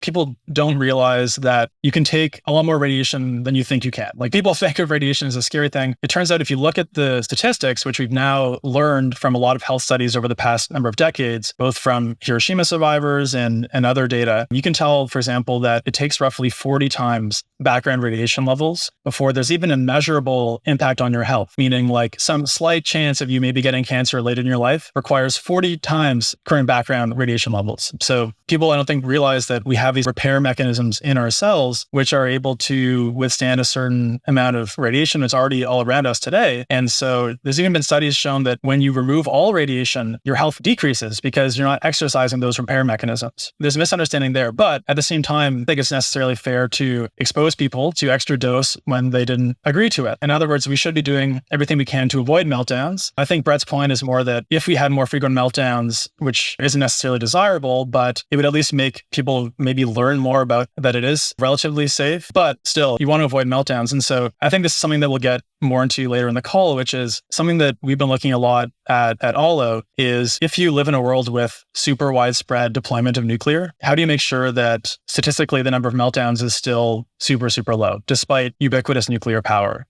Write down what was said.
people don't realize that you can take a lot more radiation than you think you can. Like, people think of radiation as a scary thing. It turns out if you look at the statistics, which we've now learned from a lot of health studies over the past number of decades, both from Hiroshima survivors and other data, you can tell, for example, that it takes roughly 40 times background radiation levels before there's even a measurable impact on your health, meaning like some slight chance of you maybe getting cancer later in your life requires 40 times current background radiation levels. So people, I don't think, realize that we have these repair mechanisms in our cells, which are able to withstand a certain amount of radiation that's already all around us today. And so there's even been studies shown that when you remove all radiation, your health decreases because you're not exercising those repair mechanisms. There's a misunderstanding there, but at the same time, I think it's necessarily fair to expose people to extra dose when they didn't agree to it. In other words, we should be doing everything we can to avoid meltdowns. I think Brett's point is more that if we had more frequent meltdowns, which isn't necessarily desirable, but it would at least make people maybe learn more about that it is relatively safe. But still, you want to avoid meltdowns. And so I think this is something that we'll get more into later in the call, which is something that we've been looking a lot at Aalo, is if you live in a world with super widespread deployment of nuclear, how do you make sure that statistically the number of meltdowns is still super, super low, despite ubiquitous nuclear power?